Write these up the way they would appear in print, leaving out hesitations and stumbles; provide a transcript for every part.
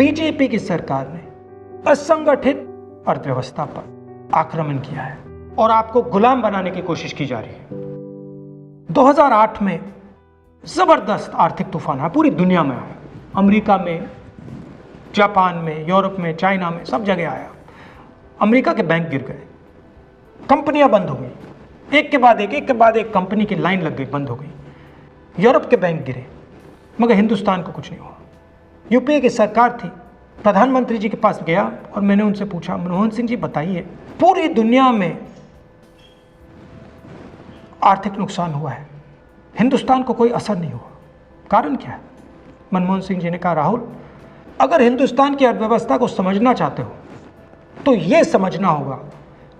BJP की सरकार ने असंगठित अर्थव्यवस्था पर आक्रमण किया है और आपको गुलाम बनाने की कोशिश की जा रही है। 2008 में जबरदस्त आर्थिक तूफान आया, पूरी दुनिया में आया, अमेरिका में, जापान में, यूरोप में, चाइना में, सब जगह आया। अमेरिका के बैंक गिर गए, कंपनियां बंद हो गई, एक के बाद एक कंपनी की लाइन लग गई, बंद हो गई। यूरोप के बैंक गिरे, मगर हिंदुस्तान को कुछ नहीं हुआ। यूपीए की सरकार थी, प्रधानमंत्री जी के पास गया और मैंने उनसे पूछा, मनमोहन सिंह जी बताइए, पूरी दुनिया में आर्थिक नुकसान हुआ है, हिंदुस्तान को कोई असर नहीं हुआ, कारण क्या है? मनमोहन सिंह जी ने कहा, राहुल, अगर हिंदुस्तान की अर्थव्यवस्था को समझना चाहते हो तो यह समझना होगा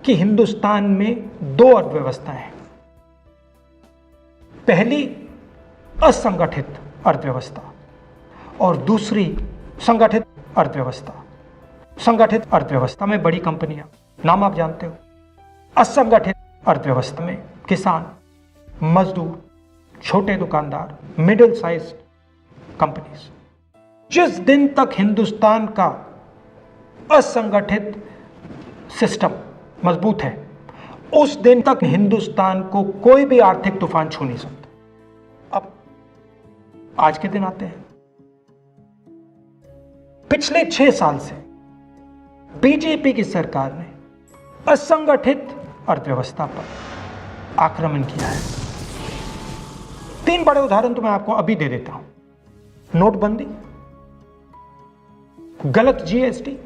कि हिंदुस्तान में दो अर्थव्यवस्थाएं हैं। पहली असंगठित अर्थव्यवस्था और दूसरी संगठित अर्थव्यवस्था। संगठित अर्थव्यवस्था में बड़ी कंपनियां, नाम आप जानते हो। असंगठित अर्थव्यवस्था में किसान, मजदूर, छोटे दुकानदार, मिडिल साइज कंपनीज। जिस दिन तक हिंदुस्तान का असंगठित सिस्टम मजबूत है, उस दिन तक हिंदुस्तान को कोई भी आर्थिक तूफान छू नहीं सकता। अब आज के दिन आते हैं। पिछले 6 साल से बीजेपी की सरकार ने असंगठित अर्थव्यवस्था पर आक्रमण किया है। 3 बड़े उदाहरण तो मैं आपको अभी दे देता हूं। नोटबंदी, गलत जीएसटी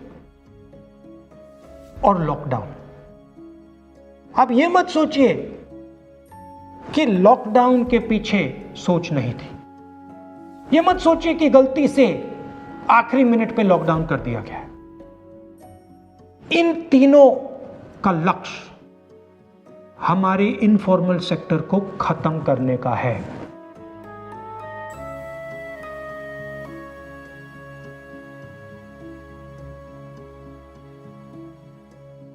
और लॉकडाउन। आप यह मत सोचिए कि लॉकडाउन के पीछे सोच नहीं थी। यह मत सोचिए कि गलती से आखिरी मिनट पे लॉकडाउन कर दिया गया है। इन तीनों का लक्ष्य हमारे इनफॉर्मल सेक्टर को खत्म करने का है।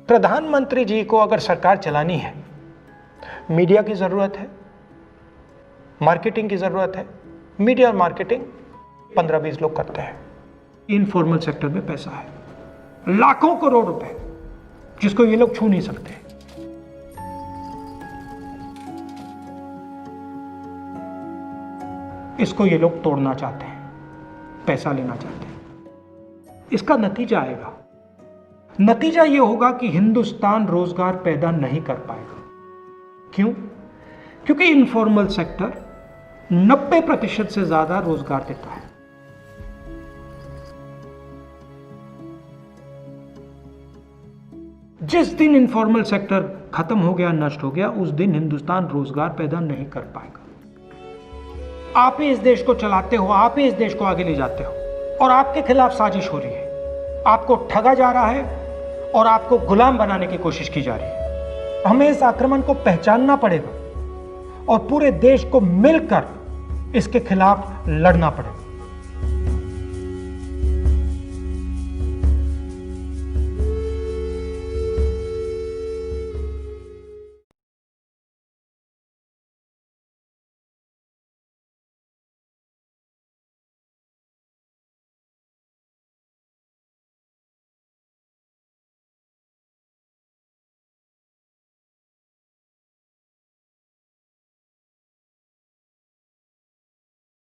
प्रधानमंत्री जी को अगर सरकार चलानी है, मीडिया की जरूरत है, मार्केटिंग की जरूरत है। मीडिया और मार्केटिंग 15-20 लोग करते हैं। इनफॉर्मल सेक्टर में पैसा है, लाखों करोड़ रुपए, जिसको ये लोग छू नहीं सकते। इसको ये लोग तोड़ना चाहते हैं, पैसा लेना चाहते हैं। इसका नतीजा आएगा। नतीजा यह होगा कि हिंदुस्तान रोजगार पैदा नहीं कर पाएगा। क्यों? क्योंकि इनफॉर्मल सेक्टर 90% से ज्यादा रोजगार देता है। जिस दिन इनफॉर्मल सेक्टर खत्म हो गया, नष्ट हो गया, उस दिन हिंदुस्तान रोजगार पैदा नहीं कर पाएगा। आप ही इस देश को चलाते हो, आप ही इस देश को आगे ले जाते हो, और आपके खिलाफ साजिश हो रही है। आपको ठगा जा रहा है और आपको गुलाम बनाने की कोशिश की जा रही है। हमें इस आक्रमण को पहचानना पड़ेगा और पूरे देश को मिलकर इसके खिलाफ लड़ना पड़ेगा।